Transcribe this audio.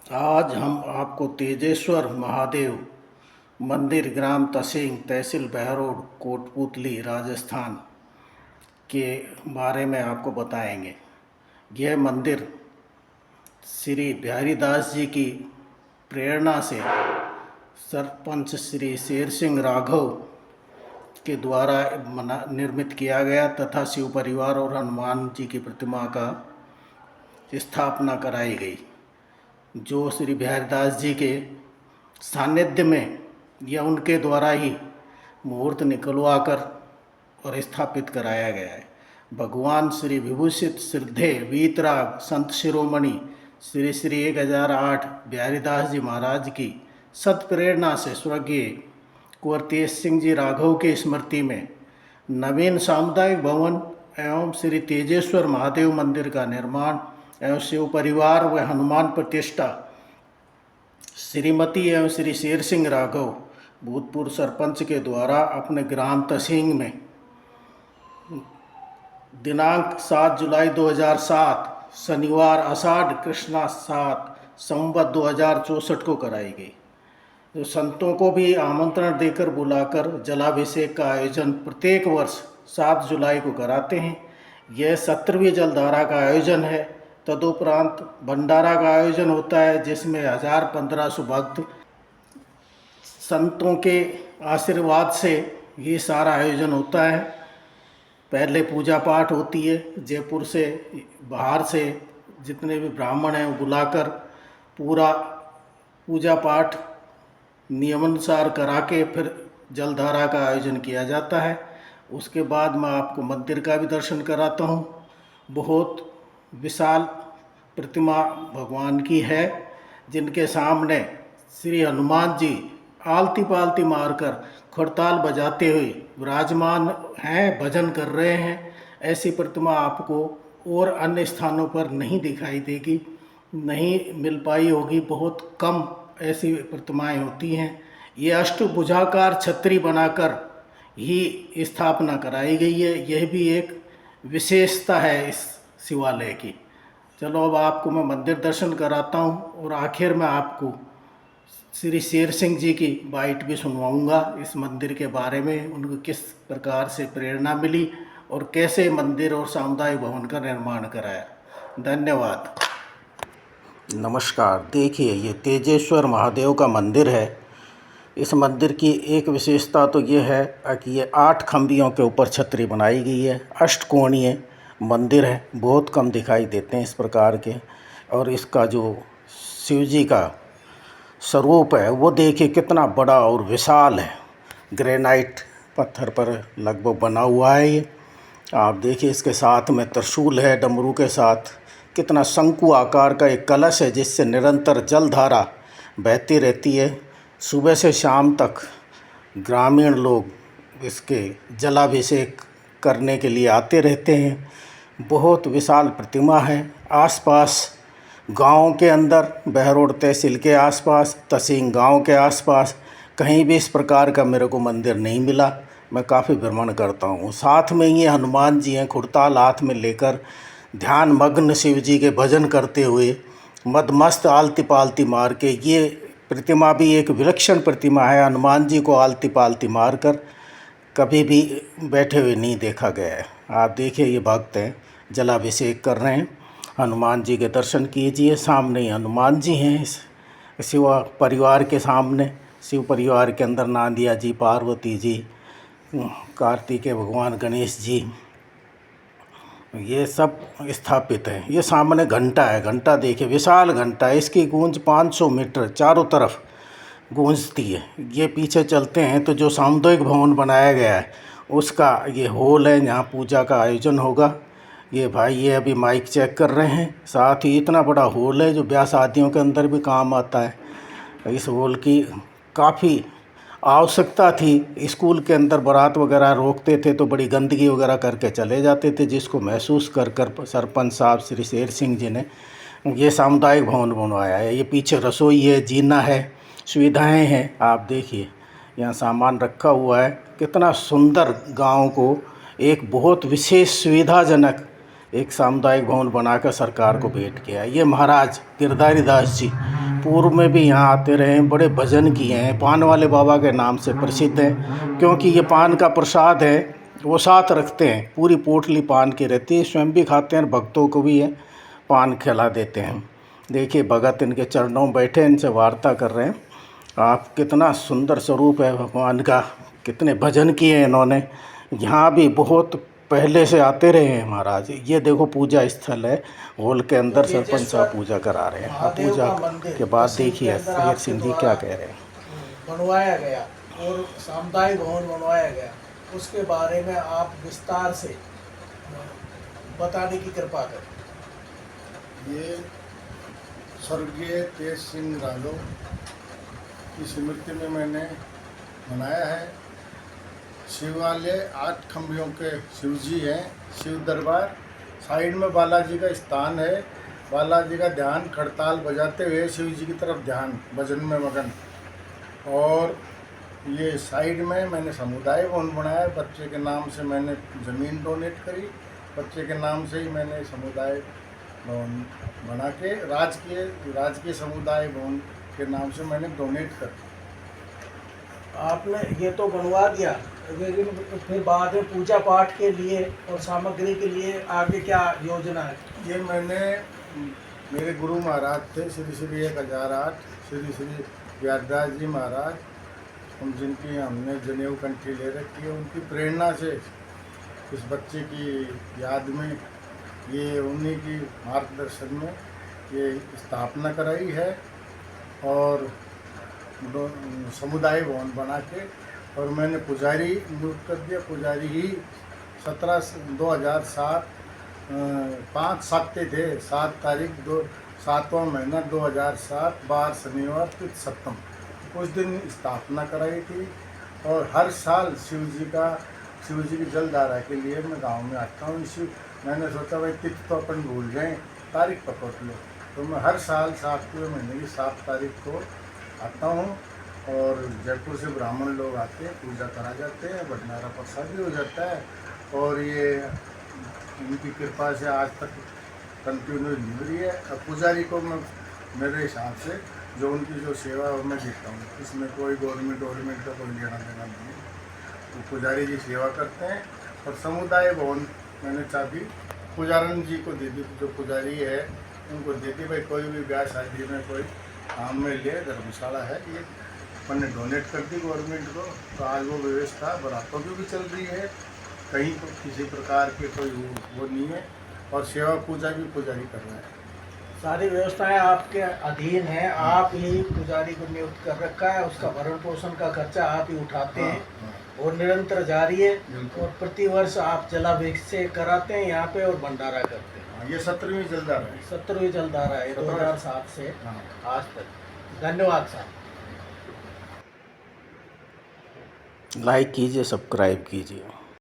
आज हम आपको तेजेश्वर महादेव मंदिर ग्राम तसिंग तहसील बहरोड कोटपुतली राजस्थान के बारे में आपको बताएंगे। यह मंदिर श्री बिहारीदास जी की प्रेरणा से सरपंच श्री शेर सिंह राघव के द्वारा निर्मित किया गया तथा शिव परिवार और हनुमान जी की प्रतिमा का स्थापना कराई गई, जो श्री बिहारीदास जी के सानिध्य में या उनके द्वारा ही मुहूर्त निकलवा कर और स्थापित कराया गया है। भगवान श्री विभूषित श्रद्धे वीतराग संत शिरोमणि श्री श्री 1008 बिहारीदास जी महाराज की सत्प्रेरणा से स्वर्गीय कुंवर तेज सिंह जी राघव की स्मृति में नवीन सामुदायिक भवन एवं श्री तेजेश्वर महादेव मंदिर का निर्माण एवं शिव परिवार व हनुमान प्रतिष्ठा श्रीमती एवं श्री शेर सिंह राघव भूतपूर्व सरपंच के द्वारा अपने ग्राम तसिंग में दिनांक 7 जुलाई 2007 शनिवार आषाढ़ कृष्णा 7 संवत 2064 को कराई गई। जो संतों को भी आमंत्रण देकर बुलाकर जलाभिषेक का आयोजन प्रत्येक वर्ष 7 जुलाई को कराते हैं। यह 17वीं जलधारा का आयोजन है। तदुपरांत भंडारा का आयोजन होता है, जिसमें 1000-1500 भक्त संतों के आशीर्वाद से ये सारा आयोजन होता है। पहले पूजा पाठ होती है। जयपुर से बाहर से जितने भी ब्राह्मण हैं वो बुलाकर पूरा पूजा पाठ नियमानुसार करा के फिर जलधारा का आयोजन किया जाता है। उसके बाद मैं आपको मंदिर का भी दर्शन कराता हूँ। बहुत विशाल प्रतिमा भगवान की है, जिनके सामने श्री हनुमान जी आलती पालती मारकर खड़ताल बजाते हुए विराजमान हैं, भजन कर रहे हैं। ऐसी प्रतिमा आपको और अन्य स्थानों पर नहीं दिखाई देगी, नहीं मिल पाई होगी। बहुत कम ऐसी प्रतिमाएं होती हैं। ये अष्टभुजाकार छतरी बनाकर ही स्थापना कराई गई है। यह भी एक विशेषता है इस शिवालय की। चलो अब आपको मैं मंदिर दर्शन कराता हूँ और आखिर में आपको श्री शेर सिंह जी की बाइट भी सुनवाऊंगा इस मंदिर के बारे में, उनको किस प्रकार से प्रेरणा मिली और कैसे मंदिर और सामुदायिक भवन का निर्माण कराया। धन्यवाद। नमस्कार। देखिए, ये तेजेश्वर महादेव का मंदिर है। इस मंदिर की एक विशेषता तो ये है कि ये 8 खंभियों के ऊपर छतरी बनाई गई है। अष्टकोणीय मंदिर है, बहुत कम दिखाई देते हैं इस प्रकार के। और इसका जो शिव जी का स्वरूप है वो देखिए कितना बड़ा और विशाल है। ग्रेनाइट पत्थर पर लगभग बना हुआ है ये। आप देखिए, इसके साथ में त्रिशूल है डमरू के साथ। कितना शंकु आकार का एक कलश है, जिससे निरंतर जलधारा बहती रहती है। सुबह से शाम तक ग्रामीण लोग इसके जलाभिषेक करने के लिए आते रहते हैं। बहुत विशाल प्रतिमा है। आसपास गांव के अंदर, बहरोड तहसील के आसपास, तसिंग गांव के आसपास कहीं भी इस प्रकार का मेरे को मंदिर नहीं मिला। मैं काफ़ी भ्रमण करता हूँ। साथ में ये हनुमान जी हैं, खुड़ताल हाथ में लेकर ध्यान मग्न शिव जी के भजन करते हुए मदमस्त आलती पालती मार के। ये प्रतिमा भी एक विलक्षण प्रतिमा है। हनुमान जी को आलती पालती मार कर कभी भी बैठे हुए नहीं देखा गया है। आप देखिए, ये भक्त हैं, जलाभिषेक कर रहे हैं। हनुमान जी के दर्शन कीजिए। सामने ही हनुमान जी हैं इस शिव परिवार के सामने। शिव परिवार के अंदर नांदिया जी, पार्वती जी, कार्तिकेय भगवान, गणेश जी, ये सब स्थापित हैं। ये सामने घंटा है। घंटा देखिए, विशाल घंटा है। इसकी गूंज 500 मीटर चारों तरफ गूंजती है। ये पीछे चलते हैं तो जो सामुदायिक भवन बनाया गया है उसका ये हॉल है, यहाँ पूजा का आयोजन होगा। ये भाई ये अभी माइक चेक कर रहे हैं। साथ ही इतना बड़ा हॉल है जो ब्याह शादियों के अंदर भी काम आता है। इस हॉल की काफ़ी आवश्यकता थी। स्कूल के अंदर बारात वगैरह रोकते थे तो बड़ी गंदगी वगैरह करके चले जाते थे, जिसको महसूस कर कर सरपंच साहब श्री शेर सिंह जी ने ये सामुदायिक भवन बनवाया है। ये पीछे रसोई है, जीना है, सुविधाएं हैं। आप देखिए, यहाँ सामान रखा हुआ है। कितना सुंदर गांव को एक बहुत विशेष सुविधाजनक एक सामुदायिक भवन बनाकर सरकार को भेंट किया। ये महाराज गिरधारी दास जी पूर्व में भी यहाँ आते रहे हैं, बड़े भजन किए हैं। पान वाले बाबा के नाम से प्रसिद्ध है, क्योंकि ये पान का प्रसाद है, वो साथ रखते हैं। पूरी पोटली पान की रहती है, स्वयं भी खाते हैं, भक्तों को भी है पान खिला देते हैं। देखिए भगत इनके चरणों में बैठे, इनसे वार्ता कर रहे हैं। आप कितना सुंदर स्वरूप है भगवान का, कितने भजन किए हैं इन्होंने। यहाँ भी बहुत पहले से आते रहे हैं महाराज। ये देखो पूजा स्थल है, हॉल के अंदर सरपंच साहब पूजा करा रहे हैं। अब पूजा के बाद देखिए शेर सिंह जी क्या कह रहे हैं। बनवाया गया और सामुदायिक भवन बनवाया गया, उसके बारे में आप विस्तार से बताने की कृपा करें। ये स्वर्गीय तेज सिंह रालो की स्मृति में मैंने बनाया है। शिवालय 8 खम्भियों के शिव जी हैं। शिव दरबार साइड में बालाजी का स्थान है। बालाजी का ध्यान खड़ताल बजाते हुए शिव जी की तरफ ध्यान, भजन में मगन। और ये साइड में मैंने समुदाय भवन बनाया। बच्चे के नाम से मैंने ज़मीन डोनेट करी, बच्चे के नाम से ही मैंने समुदाय भवन बना के राजकीय समुदाय भवन के नाम से मैंने डोनेट कर। आपने ये तो बनवा दिया, लेकिन फिर बाद में पूजा पाठ के लिए और सामग्री के लिए आगे क्या योजना है? ये मैंने मेरे गुरु महाराज थे श्री श्री 1008 श्री श्री व्यासदास जी महाराज, हम जिनकी हमने जनेऊ कंठी ले रखी है, उनकी प्रेरणा से इस बच्चे की याद में, ये उन्हीं की मार्गदर्शन में ये स्थापना कराई है। और समुदाय भवन बना के, और मैंने पुजारी नियुक्त कर दिया। पुजारी ही 2007 5 सप्ते थे, 7 तारीख 7वां महीना 2007 बार शनिवार तिथि सप्तम, उस दिन स्थापना कराई थी। और हर साल शिव जी की जलधारा के लिए मैं गांव में आता हूँ। मैंने सोचा भाई तिथि तो अपन भूल जाएं, तारीख पकड़ लो, तो मैं हर साल 7वें महीने की 7 तारीख को आता हूँ। और जयपुर से ब्राह्मण लोग आते हैं, पूजा करा जाते हैं, भंडारा प्रसाद भी हो जाता है। और ये उनकी कृपा से आज तक कंटिन्यू मिल रही है। अब पुजारी को मैं मेरे हिसाब से जो उनकी जो सेवा है मैं देता हूँ, इसमें कोई गवर्नमेंट का कोई लेना देना नहीं है। तो पुजारी जी सेवा करते हैं। और समुदाय भवन मैंने चाबी पुजारन जी को दे दी, जो पुजारी है उनको दे दी, भाई कोई भी ब्याह शादी में कोई काम में ले, धर्मशाला है, ये मैंने डोनेट कर दी गवर्नमेंट को। तो आज वो व्यवस्था बरातों की भी चल रही है, कहीं तो किसी प्रकार के कोई वो नहीं है। और सेवा पूजा भी पुजारी कर रहा है। सारी व्यवस्थाएं आपके अधीन हैं, आप ही पुजारी को नियुक्त कर रखा है, उसका भरण पोषण का खर्चा आप ही उठाते हैं। और निरंतर जारी है। और प्रतिवर्ष आप जलाभिषेक कराते हैं यहाँ पे और भंडारा करते हैं। ये 17वीं जलधारा है। 17वीं जलधारा है 2007 से आज तक। धन्यवाद साहब। लाइक कीजिए, सब्सक्राइब कीजिए।